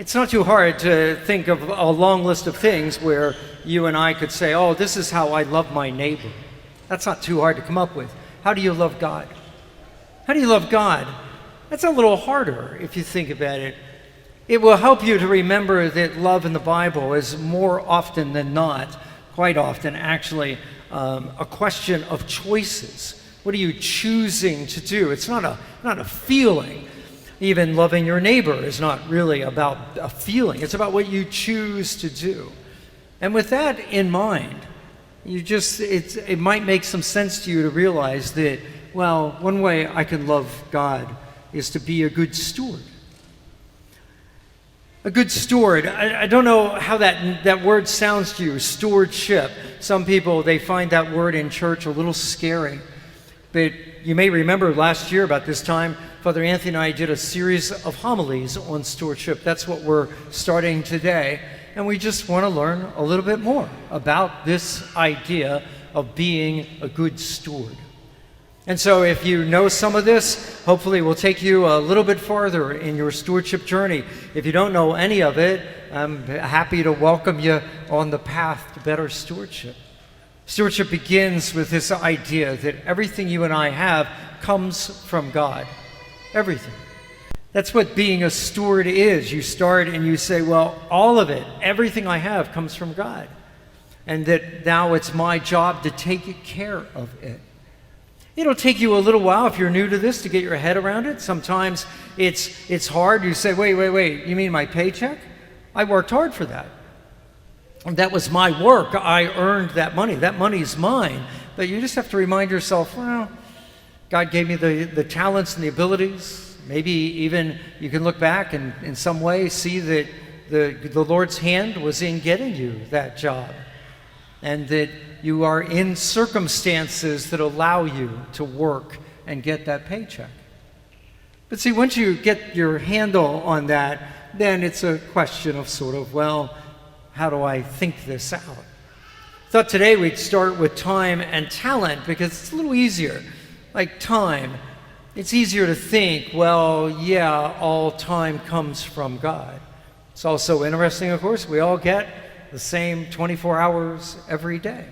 It's not too hard to think of a long list of things where you and I could say, oh, this is how I love my neighbor. That's not too hard to come up with. How do you love God? How do you love God? That's a little harder if you think about it. It will help you to remember that love in the Bible is more often than not, quite often actually, a question of choices. What are you choosing to do? It's not a feeling. Even loving your neighbor is not really about a feeling. It's about what you choose to do. And with that in mind, it might make some sense to you to realize that, well, one way I can love God is to be a good steward. A good steward. I don't know how that word sounds to you, stewardship. Some people, they find that word in church a little scary. But you may remember last year about this time, Father Anthony and I did a series of homilies on stewardship. That's what we're starting today. And we just want to learn a little bit more about this idea of being a good steward. And so if you know some of this, hopefully we'll take you a little bit farther in your stewardship journey. If you don't know any of it, I'm happy to welcome you on the path to better stewardship. Stewardship begins with this idea that everything you and I have comes from God. Everything. That's what being a steward is. You start and you say, well, all of it, everything I have comes from God. And that now it's my job to take care of it. It'll take you a little while if you're new to this to get your head around it. Sometimes it's hard. You say, wait, you mean my paycheck? I worked hard for that. And that was my work. I earned that money. That money's mine. But you just have to remind yourself, well, God gave me the talents and the abilities. Maybe even you can look back and in some way see that the Lord's hand was in getting you that job. And that you are in circumstances that allow you to work and get that paycheck. But see, once you get your handle on that, then it's a question of sort of, well, how do I think this out? I thought today we'd start with time and talent because it's a little easier. Like time, it's easier to think, well, yeah, all time comes from God. It's also interesting, of course, we all get the same 24 hours every day.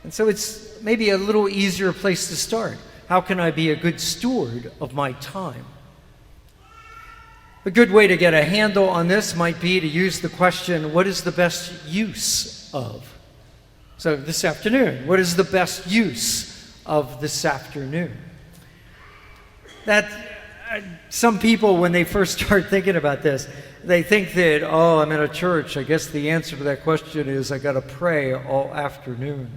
And so it's maybe a little easier place to start. How can I be a good steward of my time? A good way to get a handle on this might be to use the question, what is the best use of? So this afternoon, what is the best use of this afternoon? Some people, when they first start thinking about this, they think that, oh, I'm in a church. I guess the answer to that question is I got to pray all afternoon.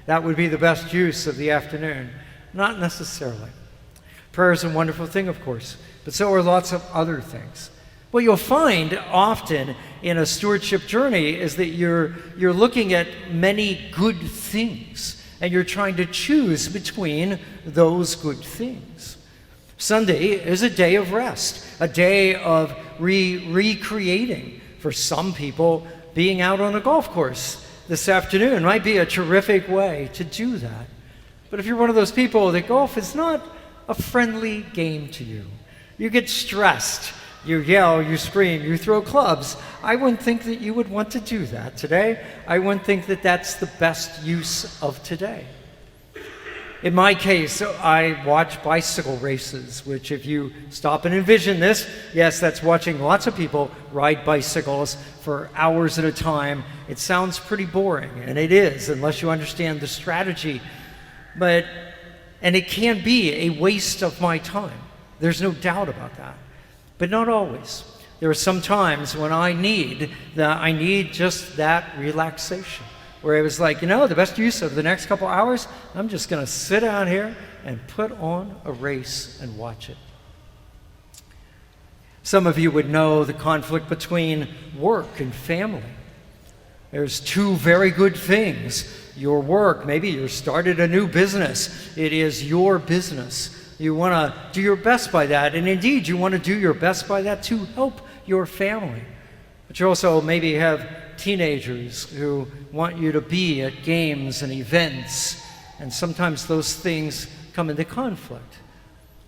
That would be the best use of the afternoon. Not necessarily. Prayer is a wonderful thing, of course, but so are lots of other things. What you'll find often in a stewardship journey is that you're looking at many good things, and you're trying to choose between those good things. Sunday is a day of rest, a day of recreating. For some people, being out on a golf course this afternoon might be a terrific way to do that. But if you're one of those people that golf is not a friendly game to you, you get stressed, you yell, you scream, you throw clubs, I wouldn't think that you would want to do that today. I wouldn't think that that's the best use of today. In my case, I watch bicycle races, which if you stop and envision this, yes, that's watching lots of people ride bicycles for hours at a time. It sounds pretty boring, and it is, unless you understand the strategy. And it can be a waste of my time. There's no doubt about that. But not always. There are some times when I need just that relaxation. Where it was like, the best use of the next couple hours, I'm just going to sit down here and put on a race and watch it. Some of you would know the conflict between work and family. There's two very good things. Your work, maybe you started a new business. It is your business. You want to do your best by that. And indeed, you want to do your best by that to help your family. But you also maybe have teenagers who want you to be at games and events, and sometimes those things come into conflict.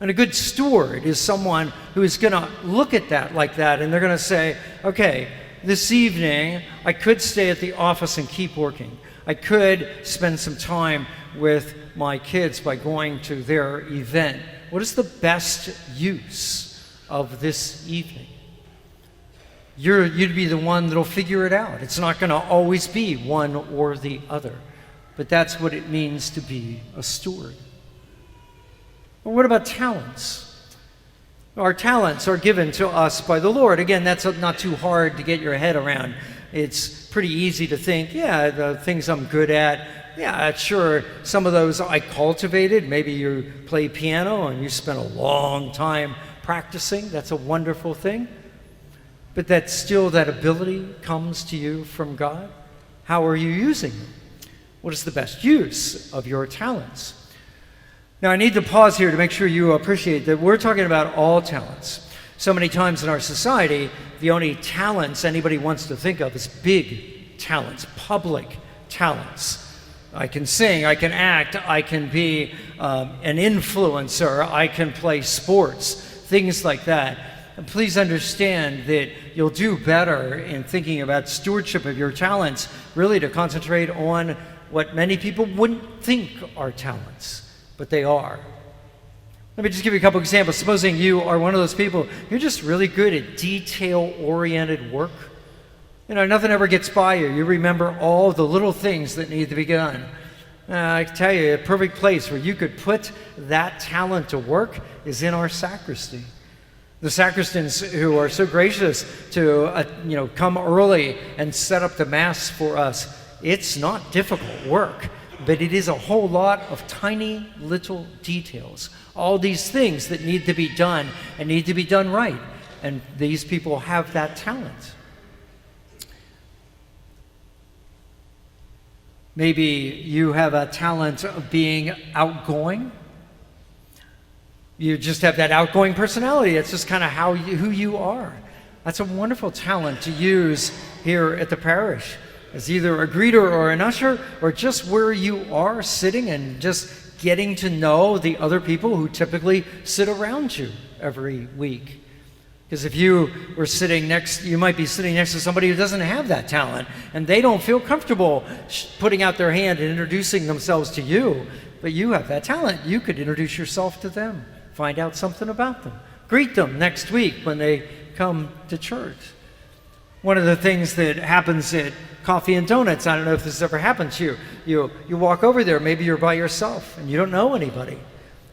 And a good steward is someone who is going to look at that like that, and they're going to say, okay, this evening I could stay at the office and keep working. I could spend some time with my kids by going to their event. What is the best use of this evening? You'd be the one that'll figure it out. It's not going to always be one or the other. But that's what it means to be a steward. Well, what about talents? Our talents are given to us by the Lord. Again, that's not too hard to get your head around. It's pretty easy to think, yeah, the things I'm good at, yeah, sure, some of those I cultivated. Maybe you play piano and you spent a long time practicing. That's a wonderful thing. But that still, that ability comes to you from God. How are you using them? What is the best use of your talents? Now, I need to pause here to make sure you appreciate that we're talking about all talents. So many times in our society, the only talents anybody wants to think of is big talents, public talents. I can sing, I can act, I can be an influencer, I can play sports, things like that. And please understand that you'll do better in thinking about stewardship of your talents, really to concentrate on what many people wouldn't think are talents, but they are. Let me just give you a couple examples. Supposing you are one of those people, you're just really good at detail-oriented work. You know, nothing ever gets by you. You remember all the little things that need to be done. I can tell you, a perfect place where you could put that talent to work is in our sacristy. The sacristans who are so gracious to come early and set up the Mass for us, it's not difficult work, but it is a whole lot of tiny little details. All these things that need to be done and need to be done right. And these people have that talent. Maybe you have a talent of being outgoing. You just have that outgoing personality. It's just kind of who you are. That's a wonderful talent to use here at the parish as either a greeter or an usher, or just where you are sitting and just getting to know the other people who typically sit around you every week. Because if you were you might be sitting next to somebody who doesn't have that talent, and they don't feel comfortable putting out their hand and introducing themselves to you, but you have that talent. You could introduce yourself to them. Find out something about them. Greet them next week when they come to church. One of the things that happens at Coffee and Donuts, I don't know if this has ever happened to you. You walk over there, maybe you're by yourself and you don't know anybody.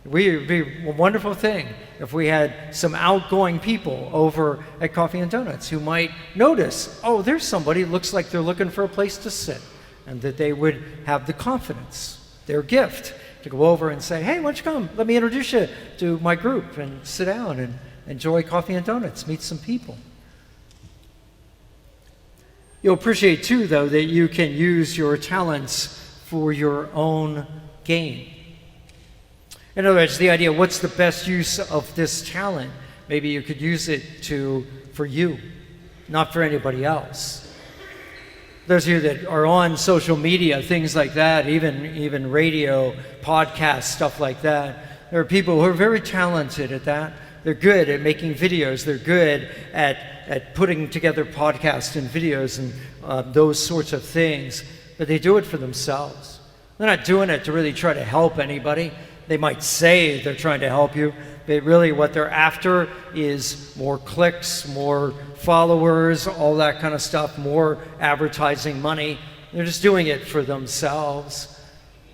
It would be a wonderful thing if we had some outgoing people over at Coffee and Donuts who might notice, oh, there's somebody who looks like they're looking for a place to sit, and that they would have the confidence, their gift, to go over and say, hey, why don't you come? Let me introduce you to my group and sit down and enjoy Coffee and Donuts, meet some people. You'll appreciate, too, though, that you can use your talents for your own gain. In other words, the idea, what's the best use of this talent? Maybe you could use it for you, not for anybody else. Those of you that are on social media, things like that, even radio, podcasts, stuff like that, there are people who are very talented at that. They're good at making videos. They're good at putting together podcasts and videos and those sorts of things. But they do it for themselves. They're not doing it to really try to help anybody. They might say they're trying to help you, but really what they're after is more clicks, more followers, all that kind of stuff, more advertising money. They're just doing it for themselves.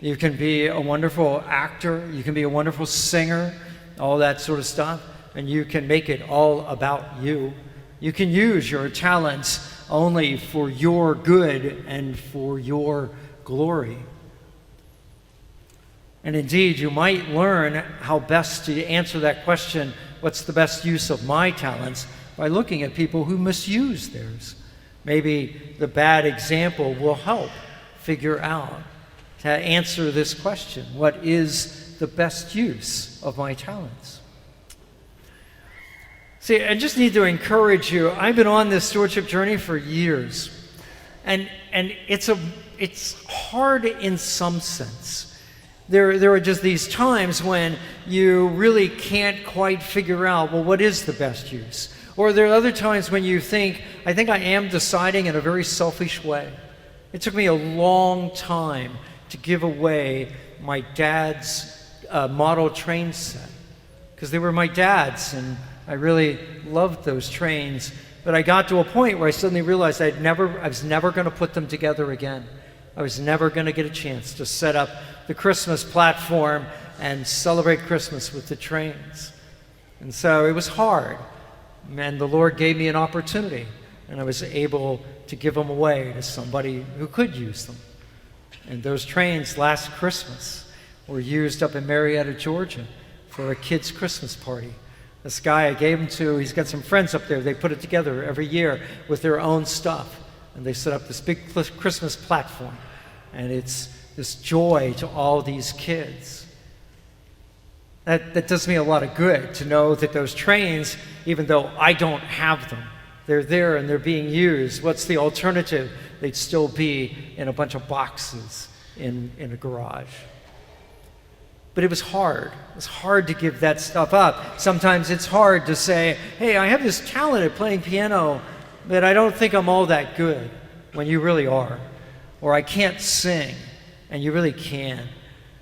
You can be a wonderful actor. You can be a wonderful singer, all that sort of stuff. And you can make it all about you. You can use your talents only for your good and for your glory. And indeed, you might learn how best to answer that question, what's the best use of my talents, by looking at people who misuse theirs. Maybe the bad example will help figure out to answer this question, what is the best use of my talents? See, I just need to encourage you. I've been on this stewardship journey for years, and it's hard in some sense. There are just these times when you really can't quite figure out, well, what is the best use? Or there are other times when you think, I think I am deciding in a very selfish way. It took me a long time to give away my dad's model train set, because they were my dad's, and I really loved those trains. But I got to a point where I suddenly realized I was never going to put them together again. I was never going to get a chance to set up the Christmas platform and celebrate Christmas with the trains. And so it was hard. And the Lord gave me an opportunity, and I was able to give them away to somebody who could use them. And those trains last Christmas were used up in Marietta, Georgia for a kid's Christmas party. This guy I gave them to, he's got some friends up there. They put it together every year with their own stuff. And they set up this big Christmas platform. And it's this joy to all these kids. That does me a lot of good to know that those trains, even though I don't have them, they're there and they're being used. What's the alternative? They'd still be in a bunch of boxes in a garage. But it was hard. It was hard to give that stuff up. Sometimes it's hard to say, hey, I have this talent at playing piano, but I don't think I'm all that good, when you really are. Or I can't sing, and you really can.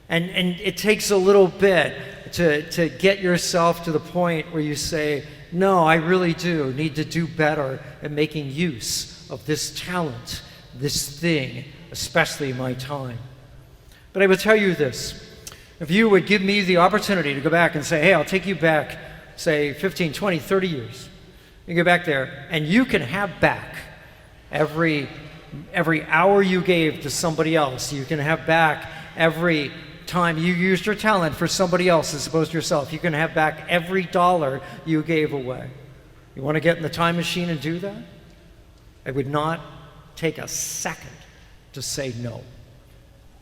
And it takes a little bit to get yourself to the point where you say, no, I really do need to do better at making use of this talent, this thing, especially my time. But I will tell you this. If you would give me the opportunity to go back and say, hey, I'll take you back, say, 15, 20, 30 years. You go back there, and you can have back every hour you gave to somebody else. You can have back every time you used your talent for somebody else as opposed to yourself. You can have back every dollar you gave away. You want to get in the time machine and do that? I would not take a second to say no.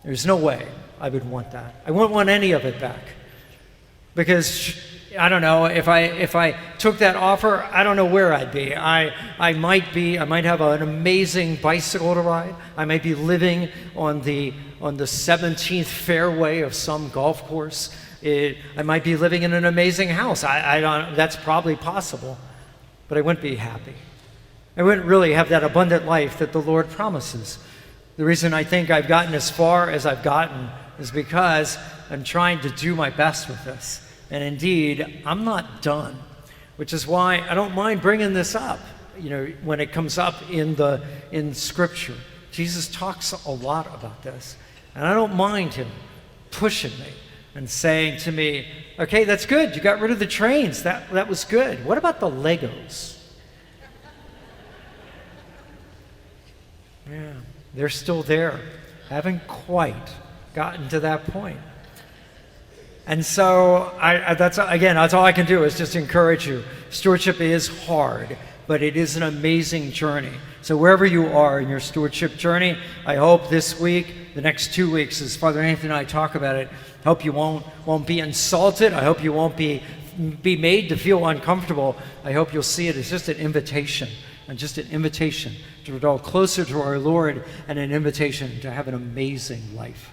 There's no way I would want that. I wouldn't want any of it back. Because, I don't know, if I took that offer, I don't know where I'd be. I might have an amazing bicycle to ride. I might be living on the 17th fairway of some golf course. I might be living in an amazing house. That's probably possible. But I wouldn't be happy. I wouldn't really have that abundant life that the Lord promises. The reason I think I've gotten as far as I've gotten is because I'm trying to do my best with this. And indeed, I'm not done, which is why I don't mind bringing this up, when it comes up in Scripture. Jesus talks a lot about this, and I don't mind him pushing me and saying to me, okay, that's good. You got rid of the trains. That was good. What about the Legos? Yeah, they're still there. Haven't quite gotten to that point. And so that's all I can do is just encourage you. Stewardship is hard, but it is an amazing journey. So wherever you are in your stewardship journey, I hope this week, the next 2 weeks, as Father Anthony and I talk about it, I hope you won't be insulted. I hope you won't be made to feel uncomfortable. I hope you'll see it as just an invitation, to draw closer to our Lord, and an invitation to have an amazing life.